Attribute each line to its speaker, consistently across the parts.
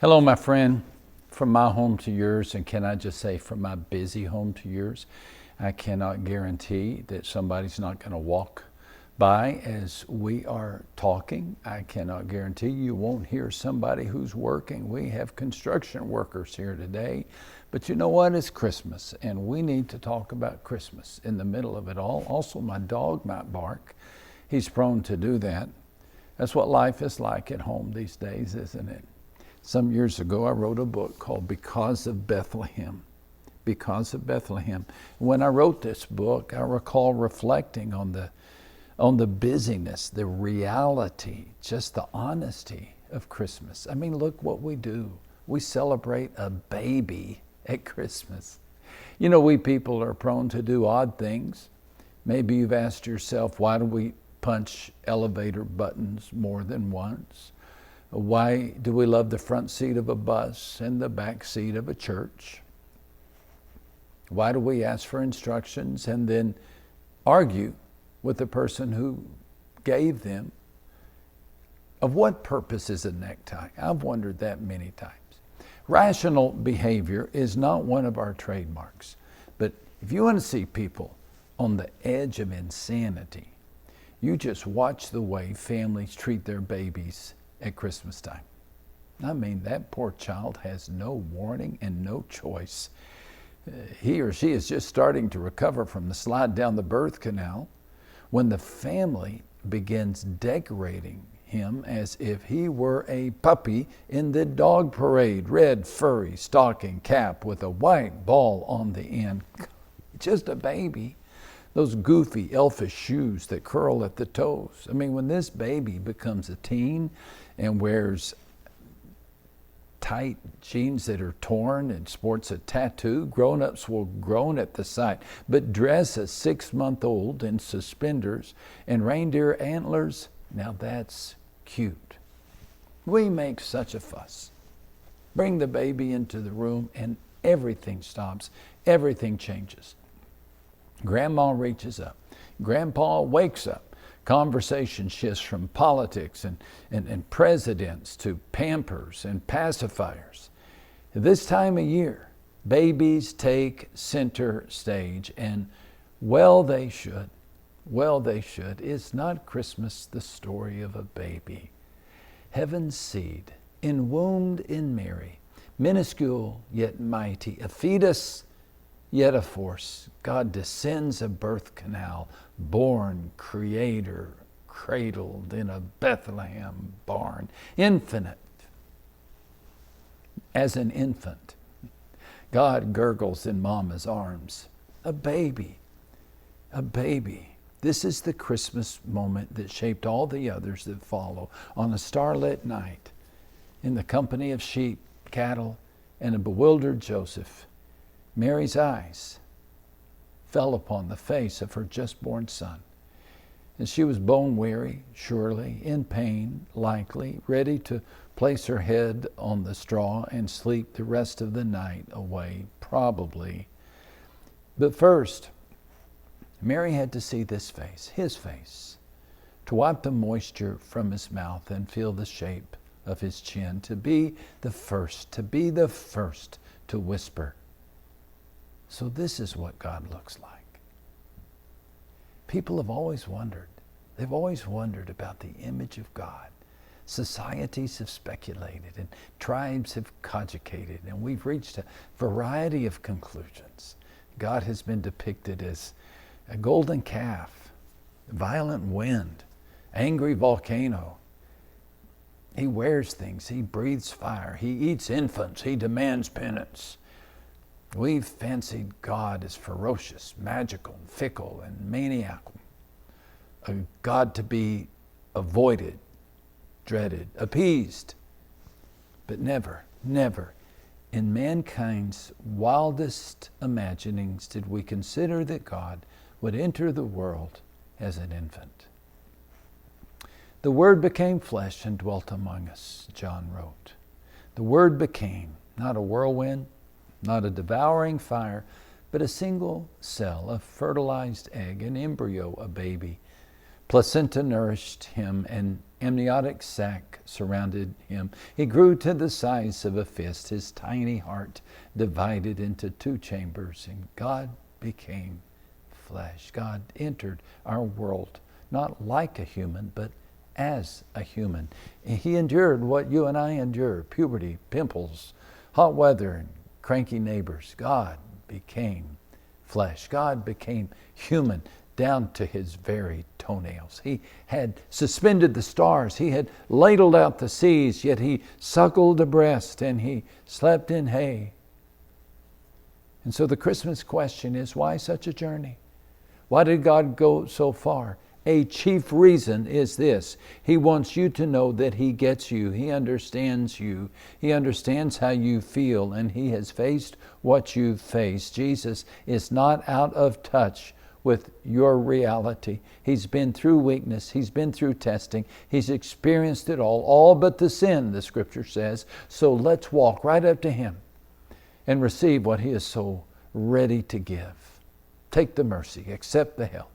Speaker 1: Hello, my friend. From my home to yours, and can I just say from my busy home to yours, I cannot guarantee that somebody's not going to walk by as we are talking. I cannot guarantee you won't hear somebody who's working. We have construction workers here today. But you know what? It's Christmas, and we need to talk about Christmas in the middle of it all. Also, my dog might bark. He's prone to do that. That's what life is like at home these days, isn't it? Some years ago, I wrote a book called Because of Bethlehem. Because of Bethlehem. When I wrote this book, I recall reflecting on the busyness, the reality, just the honesty of Christmas. I mean, look what we do. We celebrate a baby at Christmas. You know, we people are prone to do odd things. Maybe you've asked yourself, why do we punch elevator buttons more than once? Why do we love the front seat of a bus and the back seat of a church? Why do we ask for instructions and then argue with the person who gave them? Of what purpose is a necktie? I've wondered that many times. Rational behavior is not one of our trademarks. But if you want to see people on the edge of insanity, you just watch the way families treat their babies at Christmas time. I mean, that poor child has no warning and no choice. He or she is just starting to recover from the slide down the birth canal when the family begins decorating him as if he were a puppy in the dog parade, red furry stocking cap with a white ball on the end. Just a baby. Those goofy elfish shoes that curl at the toes. I mean, when this baby becomes a teen and wears tight jeans that are torn and sports a tattoo, grown-ups will groan at the sight. But dress a 6-month-old in suspenders and reindeer antlers, now that's cute. We make such a fuss. Bring the baby into the room and everything stops. Everything changes. Grandma reaches up. Grandpa wakes up. Conversation shifts from politics and presidents to Pampers and pacifiers. This time of year, babies take center stage, and well they should. Well they should. Is not Christmas the story of a baby? Heaven's seed, enwombed in Mary, minuscule yet mighty, a fetus yet a force. God descends a birth canal, born creator, cradled in a Bethlehem barn, infinite as an infant. God gurgles in mama's arms. A baby, a baby. This is the Christmas moment that shaped all the others that follow. On a starlit night, in the company of sheep, cattle, and a bewildered Joseph, Mary's eyes fell upon the face of her just-born son. And she was bone-weary, surely, in pain, likely, ready to place her head on the straw and sleep the rest of the night away, probably. But first, Mary had to see this face, his face, to wipe the moisture from his mouth and feel the shape of his chin, to be the first to whisper, "So this is what God looks like." People have always wondered. They've always wondered about the image of God. Societies have speculated and tribes have cogitated, and we've reached a variety of conclusions. God has been depicted as a golden calf, violent wind, angry volcano. He wears things, he breathes fire, he eats infants, he demands penance. We've fancied God as ferocious, magical, fickle, and maniacal. A God to be avoided, dreaded, appeased. But never, never in mankind's wildest imaginings did we consider that God would enter the world as an infant. The Word became flesh and dwelt among us, John wrote. The Word became not a whirlwind, not a devouring fire, but a single cell, a fertilized egg, an embryo, a baby. Placenta nourished him, and amniotic sac surrounded him. He grew to the size of a fist. His tiny heart divided into two chambers, and God became flesh. God entered our world, not like a human, but as a human. He endured what you and I endure: puberty, pimples, hot weather, and cranky neighbors. God became flesh. God became human down to his very toenails. He had suspended the stars. He had ladled out the seas, yet he suckled a breast and he slept in hay. And so the Christmas question is, why such a journey? Why did God go so far? A chief reason is this: He wants you to know that He gets you. He understands you. He understands how you feel, and He has faced what you've faced. Jesus is not out of touch with your reality. He's been through weakness. He's been through testing. He's experienced it all but the sin, the Scripture says. So let's walk right up to Him and receive what He is so ready to give. Take the mercy, accept the help.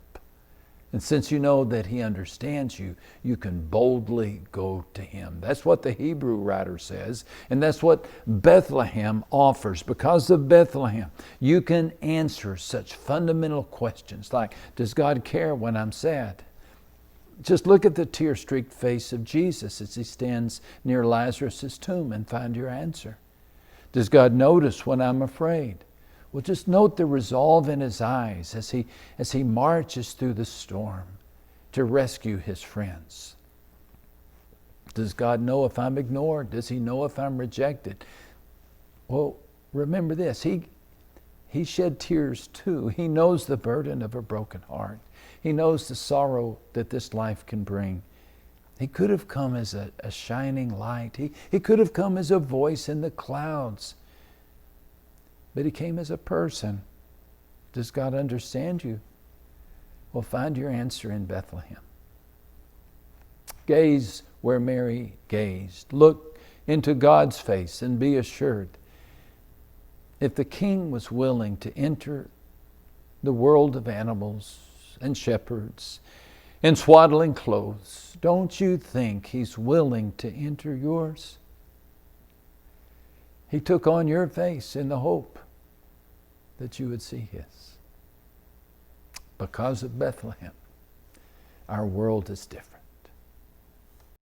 Speaker 1: And since you know that He understands you, you can boldly go to Him. That's what the Hebrew writer says, and that's what Bethlehem offers. Because of Bethlehem, you can answer such fundamental questions like, does God care when I'm sad? Just look at the tear-streaked face of Jesus as He stands near Lazarus' tomb and find your answer. Does God notice when I'm afraid? Well, just note the resolve in His eyes as he marches through the storm to rescue His friends. Does God know if I'm ignored? Does He know if I'm rejected? Well, remember this. He shed tears too. He knows the burden of a broken heart. He knows the sorrow that this life can bring. He could have come as a shining light. He could have come as a voice in the clouds. But He came as a person. Does God understand you? Well, find your answer in Bethlehem. Gaze where Mary gazed. Look into God's face and be assured. If the King was willing to enter the world of animals and shepherds in swaddling clothes, don't you think He's willing to enter yours? He took on your face in the hope that you would see His. Because of Bethlehem, our world is different.